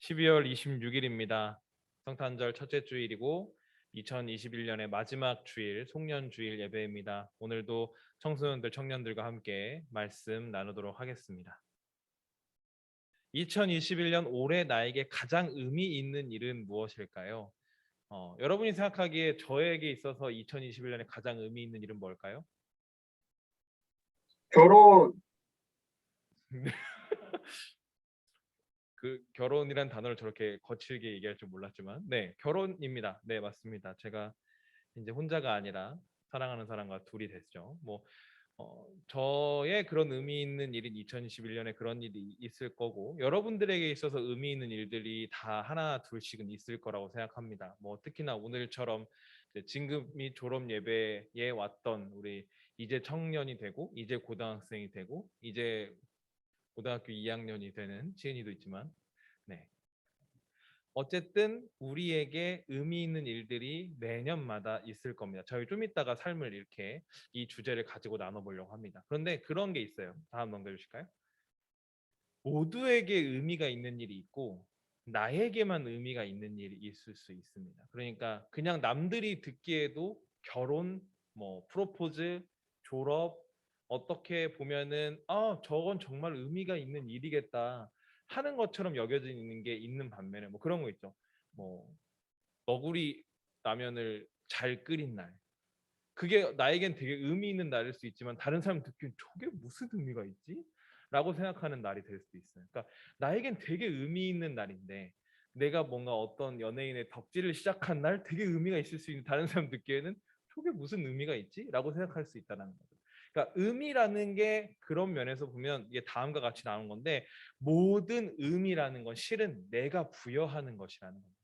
12월 26일입니다. 성탄절 첫째 주일이고 2021년의 마지막 주일, 송년주일 예배입니다. 오늘도 청소년들, 청년들과 함께 말씀 나누도록 하겠습니다. 2021년 올해 나에게 가장 의미 있는 일은 무엇일까요? 여러분이 생각하기에 저에게 있어서 2021년에 가장 의미 있는 일은 뭘까요? 결혼. 그 결혼이란 단어를 저렇게 거칠게 얘기할 줄 몰랐지만, 네, 결혼입니다. 네, 맞습니다. 제가 이제 혼자가 아니라 사랑하는 사람과 둘이 됐죠. 저의 그런 의미 있는 일인 2021년에 그런 일이 있을 거고, 여러분들에게 있어서 의미 있는 일들이 다 하나 둘씩은 있을 거라고 생각합니다. 특히나 오늘처럼 이제 진급 및 졸업 예배에 왔던 우리 이제 청년이 되고 이제 고등학생이 되고 이제 고등학교 2학년이 되는 지은이도 있지만, 네, 어쨌든 우리에게 의미 있는 일들이 매년마다 있을 겁니다. 저희 좀 이따가 삶을 이렇게 이 주제를 가지고 나눠보려고 합니다. 그런데 그런 게 있어요. 다음 넘겨주실까요? 모두에게 의미가 있는 일이 있고 나에게만 의미가 있는 일이 있을 수 있습니다. 그러니까 그냥 남들이 듣기에도 결혼, 프로포즈, 졸업, 어떻게 보면은 저건 정말 의미가 있는 일이겠다 하는 것처럼 여겨지는 게 있는 반면에 그런 거 있죠. 뭐 너구리 라면을 잘 끓인 날, 그게 나에겐 되게 의미 있는 날일 수 있지만 다른 사람 듣기엔 저게 무슨 의미가 있지? 라고 생각하는 날이 될 수도 있어요. 그러니까 나에겐 되게 의미 있는 날인데 내가 뭔가 어떤 연예인의 덕질을 시작한 날 되게 의미가 있을 수 있는 다른 사람 듣기에는 저게 무슨 의미가 있지? 라고 생각할 수 있다는 거죠. 그러니까 의미라는 게 그런 면에서 보면 이게 다음과 같이 나온 건데, 모든 의미라는 건 실은 내가 부여하는 것이라는 겁니다.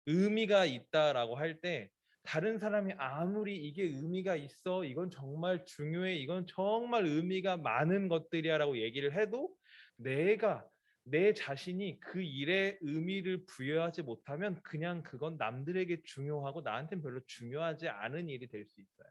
의미가 있다라고 할 때 다른 사람이 아무리 이게 의미가 있어, 이건 정말 중요해, 이건 정말 의미가 많은 것들이야라고 얘기를 해도 내가 내 자신이 그 일에 의미를 부여하지 못하면 그냥 그건 남들에게 중요하고 나한테는 별로 중요하지 않은 일이 될 수 있어요.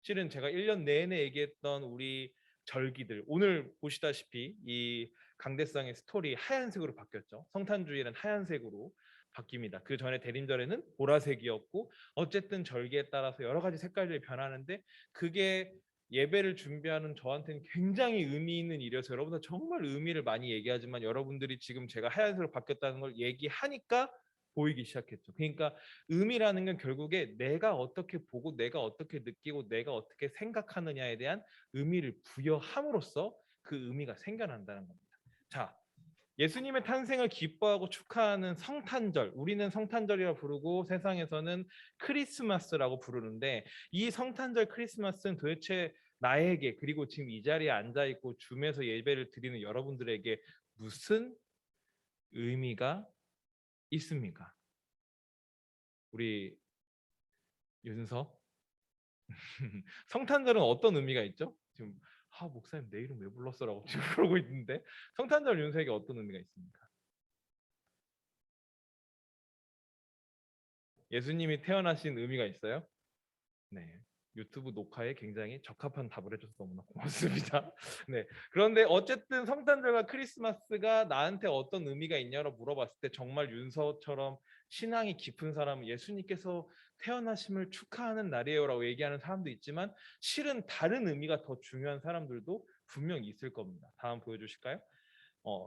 실은 제가 1년 내내 얘기했던 우리 절기들, 오늘 보시다시피 이 강대상의 스토리 하얀색으로 바뀌었죠. 성탄주일은 하얀색으로 바뀝니다. 그 전에 대림절에는 보라색이었고, 어쨌든 절기에 따라서 여러 가지 색깔들이 변하는데 그게 예배를 준비하는 저한테는 굉장히 의미 있는 일이어서 여러분들 정말 의미를 많이 얘기하지만 여러분들이 지금 제가 하얀색으로 바뀌었다는 걸 얘기하니까 보이기 시작했죠. 그러니까 의미라는 건 결국에 내가 어떻게 보고 내가 어떻게 느끼고 내가 어떻게 생각하느냐에 대한 의미를 부여함으로써 그 의미가 생겨난다는 겁니다. 자, 예수님의 탄생을 기뻐하고 축하하는 성탄절, 우리는 성탄절이라 부르고 세상에서는 크리스마스라고 부르는데, 이 성탄절 크리스마스는 도대체 나에게, 그리고 지금 이 자리에 앉아 있고 줌에서 예배를 드리는 여러분들에게 무슨 의미가 있습니까? 우리 윤서, 성탄절은 어떤 의미가 있죠? 지금 목사님 내 이름 왜 불렀어라고 지금 그러고 있는데, 성탄절 윤서에게 어떤 의미가 있습니까? 예수님이 태어나신 의미가 있어요? 네. 유튜브 녹화에 굉장히 적합한 답을 해줘서 너무나 고맙습니다. 네. 그런데 어쨌든 성탄절과 크리스마스가 나한테 어떤 의미가 있냐고 물어봤을 때 정말 윤서처럼 신앙이 깊은 사람은 예수님께서 태어나심을 축하하는 날이에요라고 얘기하는 사람도 있지만, 실은 다른 의미가 더 중요한 사람들도 분명히 있을 겁니다. 다음 보여주실까요?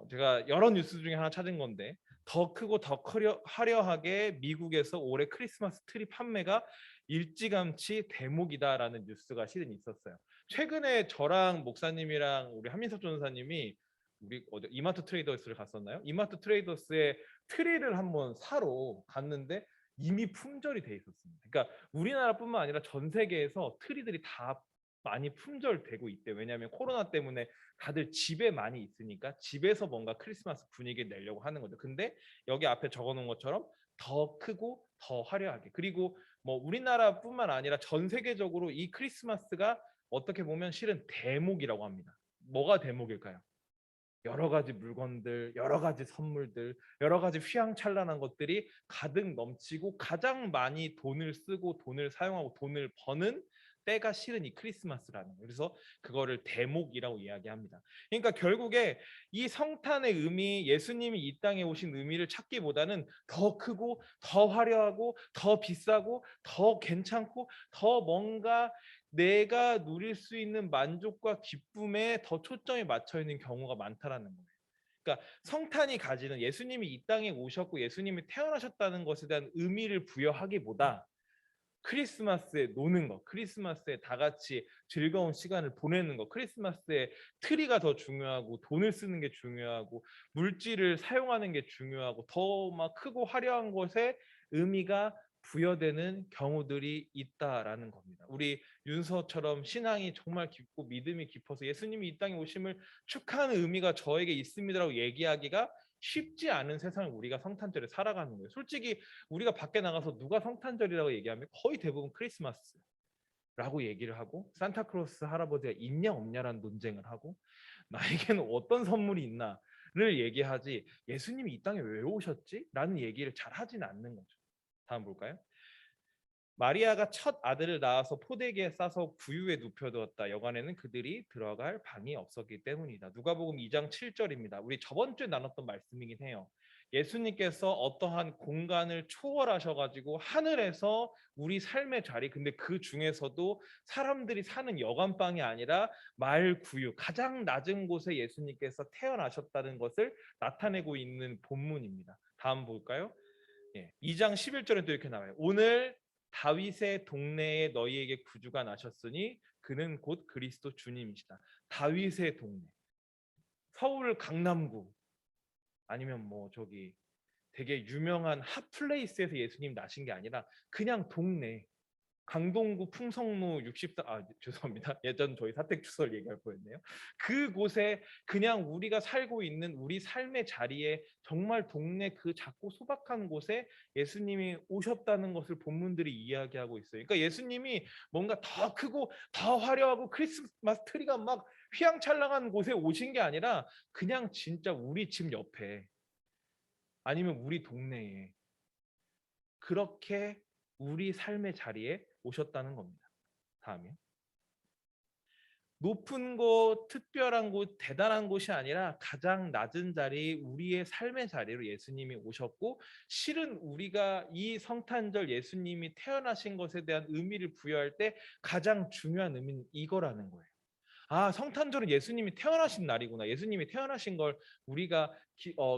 제가 여러 뉴스 중에 하나 찾은 건데, 더 크고 더 화려하게 미국에서 올해 크리스마스 트리 판매가 일찌감치 대목이다라는 뉴스가 실은 있었어요. 최근에 저랑 목사님이랑 우리 한민석 전사님이 우리 어제 이마트 트레이더스를 갔었나요? 이마트 트레이더스에 트리를 한번 사러 갔는데 이미 품절이 돼 있었습니다. 그러니까 우리나라뿐만 아니라 전 세계에서 트리들이 다 많이 품절되고 있대. 왜냐하면 코로나 때문에 다들 집에 많이 있으니까 집에서 뭔가 크리스마스 분위기를 내려고 하는 거죠. 근데 여기 앞에 적어놓은 것처럼 더 크고 더 화려하게, 그리고 우리나라뿐만 아니라 전 세계적으로 이 크리스마스가 어떻게 보면 실은 대목이라고 합니다. 뭐가 대목일까요? 여러 가지 물건들, 여러 가지 선물들, 여러 가지 휘황찬란한 것들이 가득 넘치고 가장 많이 돈을 쓰고 돈을 사용하고 돈을 버는 때가 실은 이 크리스마스라는 거예요. 그래서 그거를 대목이라고 이야기합니다. 그러니까 결국에 이 성탄의 의미, 예수님이 이 땅에 오신 의미를 찾기보다는 더 크고 더 화려하고 더 비싸고 더 괜찮고 더 뭔가 내가 누릴 수 있는 만족과 기쁨에 더 초점이 맞춰 있는 경우가 많다라는 거예요. 그러니까 성탄이 가지는 예수님이 이 땅에 오셨고 예수님이 태어나셨다는 것에 대한 의미를 부여하기보다 크리스마스에 노는 거, 크리스마스에 다 같이 즐거운 시간을 보내는 거, 크리스마스에 트리가 더 중요하고 돈을 쓰는 게 중요하고 물질을 사용하는 게 중요하고 더 막 크고 화려한 것에 의미가 부여되는 경우들이 있다라는 겁니다. 우리 윤서처럼 신앙이 정말 깊고 믿음이 깊어서 예수님이 이 땅에 오심을 축하하는 의미가 저에게 있습니다라고 얘기하기가 쉽지 않은 세상을 우리가 성탄절에 살아가는 거예요. 솔직히 우리가 밖에 나가서 누가 성탄절이라고 얘기하면 거의 대부분 크리스마스라고 얘기를 하고 산타크로스 할아버지가 있냐 없냐라는 논쟁을 하고 나에게는 어떤 선물이 있나를 얘기하지 예수님이 이 땅에 왜 오셨지? 라는 얘기를 잘 하지는 않는 거죠. 다음 볼까요? 마리아가 첫 아들을 낳아서 포대기에 싸서 구유에 눕혀두었다. 여간에는 그들이 들어갈 방이 없었기 때문이다. 누가복음 2장 7절입니다. 우리 저번 주에 나눴던 말씀이긴 해요. 예수님께서 어떠한 공간을 초월하셔가지고 하늘에서 우리 삶의 자리, 근데 그 중에서도 사람들이 사는 여간방이 아니라 마을 구유, 가장 낮은 곳에 예수님께서 태어나셨다는 것을 나타내고 있는 본문입니다. 다음 볼까요? 2장 11절에도 이렇게 나와요. 오늘 다윗의 동네에 너희에게 구주가 나셨으니 그는 곧 그리스도 주님이시다. 다윗의 동네. 서울 강남구 아니면 뭐 저기 되게 유명한 핫플레이스에서 예수님 나신 게 아니라 그냥 동네. 강동구 풍성로 64 죄송합니다. 예전 저희 사택주설 얘기할 뻔했네요. 그곳에 그냥 우리가 살고 있는 우리 삶의 자리에 정말 동네 그 작고 소박한 곳에 예수님이 오셨다는 것을 본문들이 이야기하고 있어요. 그러니까 예수님이 뭔가 더 크고 더 화려하고 크리스마스 트리가 막 휘황찬란한 곳에 오신 게 아니라 그냥 진짜 우리 집 옆에 아니면 우리 동네에 그렇게 우리 삶의 자리에 오셨다는 겁니다. 다음에 높은 곳, 특별한 곳, 대단한 곳이 아니라 가장 낮은 자리, 우리의 삶의 자리로 예수님이 오셨고 실은 우리가 이 성탄절 예수님이 태어나신 것에 대한 의미를 부여할 때 가장 중요한 의미는 이거라는 거예요. 아, 성탄절은 예수님이 태어나신 날이구나. 예수님이 태어나신 걸 우리가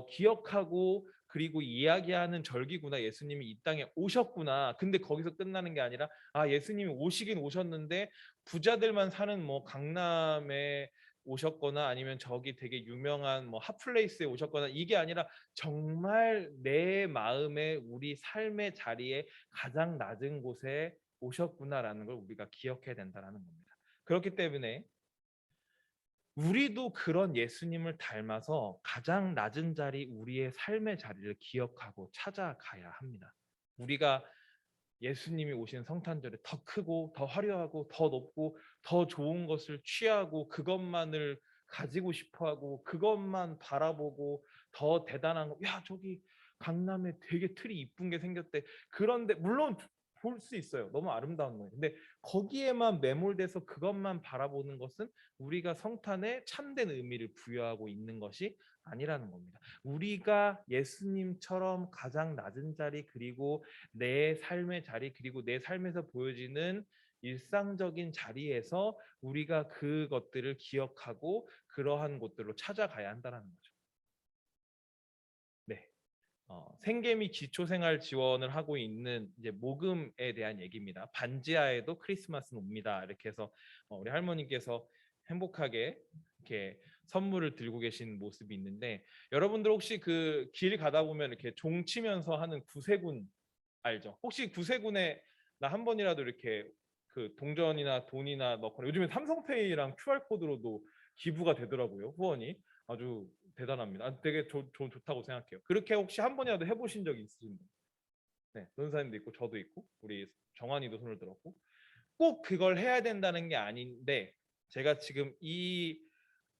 기억하고 그리고 이야기하는 절기구나. 예수님이 이 땅에 오셨구나. 근데 거기서 끝나는 게 아니라 아, 예수님이 오시긴 오셨는데 부자들만 사는 뭐 강남에 오셨거나 아니면 저기 되게 유명한 뭐 핫플레이스에 오셨거나 이게 아니라 정말 내 마음에 우리 삶의 자리에 가장 낮은 곳에 오셨구나라는 걸 우리가 기억해야 된다는 겁니다. 그렇기 때문에 우리도 그런 예수님을 닮아서 가장 낮은 자리, 우리의 삶의 자리를 기억하고 찾아가야 합니다. 우리가 예수님이 오신 성탄절에 더 크고 더 화려하고 더 높고 더 좋은 것을 취하고 그것만을 가지고 싶어하고 그것만 바라보고 더 대단한 거, 야 저기 강남에 되게 틀이 이쁜 게 생겼대. 그런데 물론 볼 수 있어요. 너무 아름다운 거예요. 근데 거기에만 매몰돼서 그것만 바라보는 것은 우리가 성탄에 참된 의미를 부여하고 있는 것이 아니라는 겁니다. 우리가 예수님처럼 가장 낮은 자리 그리고 내 삶의 자리 그리고 내 삶에서 보여지는 일상적인 자리에서 우리가 그것들을 기억하고 그러한 곳들로 찾아가야 한다는 거죠. 네. 생계미 기초생활 지원을 하고 있는 이제 모금에 대한 얘기입니다. 반지하에도 크리스마스는 옵니다. 이렇게 해서 우리 할머니께서 행복하게 이렇게 선물을 들고 계신 모습이 있는데 여러분들 혹시 그 길 가다 보면 이렇게 종 치면서 하는 구세군 알죠? 혹시 구세군에 나 한 번이라도 이렇게 그 동전이나 돈이나 넣거나 요즘에 삼성페이랑 QR 코드로도 기부가 되더라고요. 후원이 아주 대단합니다. 되게 좋다고 생각해요. 그렇게 혹시 한 번이라도 해보신 적이 있으신 분? 네, 변호사님도 있고 저도 있고 우리 정환이도 손을 들었고 꼭 그걸 해야 된다는 게 아닌데 제가 지금 이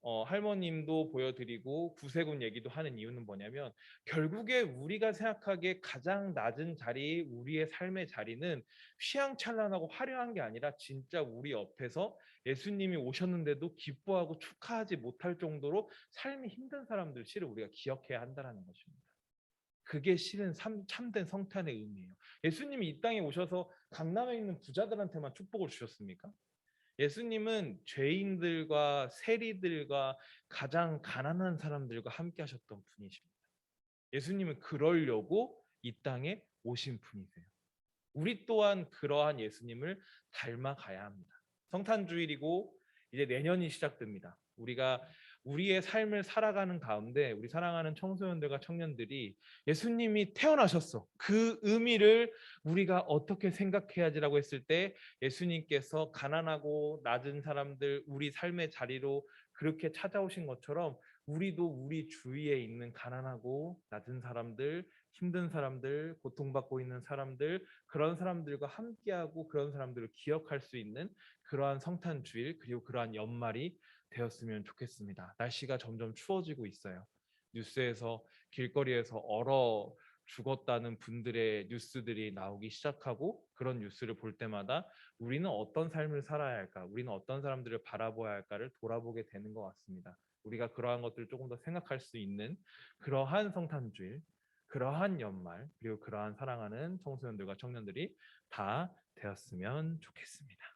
할머님도 보여드리고 구세군 얘기도 하는 이유는 뭐냐면 결국에 우리가 생각하기에 가장 낮은 자리, 우리의 삶의 자리는 휘황찬란하고 화려한 게 아니라 진짜 우리 옆에서 예수님이 오셨는데도 기뻐하고 축하하지 못할 정도로 삶이 힘든 사람들 실을 우리가 기억해야 한다는 것입니다. 그게 실은 참된 성탄의 의미예요. 예수님이 이 땅에 오셔서 강남에 있는 부자들한테만 축복을 주셨습니까? 예수님은 죄인들과 세리들과 가장 가난한 사람들과 함께 하셨던 분이십니다. 예수님은 그러려고 이 땅에 오신 분이세요. 우리 또한 그러한 예수님을 닮아가야 합니다. 성탄주일이고 이제 내년이 시작됩니다. 우리가 우리의 삶을 살아가는 가운데 우리 사랑하는 청소년들과 청년들이 예수님이 태어나셨어. 그 의미를 우리가 어떻게 생각해야지라고 했을 때 예수님께서 가난하고 낮은 사람들 우리 삶의 자리로 그렇게 찾아오신 것처럼 우리도 우리 주위에 있는 가난하고 낮은 사람들, 힘든 사람들, 고통받고 있는 사람들, 그런 사람들과 함께하고 그런 사람들을 기억할 수 있는 그러한 성탄 주일 그리고 그러한 연말이 되었으면 좋겠습니다. 날씨가 점점 추워지고 있어요. 뉴스에서 길거리에서 얼어 죽었다는 분들의 뉴스들이 나오기 시작하고 그런 뉴스를 볼 때마다 우리는 어떤 삶을 살아야 할까? 우리는 어떤 사람들을 바라보아야 할까를 돌아보게 되는 것 같습니다. 우리가 그러한 것들을 조금 더 생각할 수 있는 그러한 성탄주일, 그러한 연말, 그리고 그러한 사랑하는 청소년들과 청년들이 다 되었으면 좋겠습니다.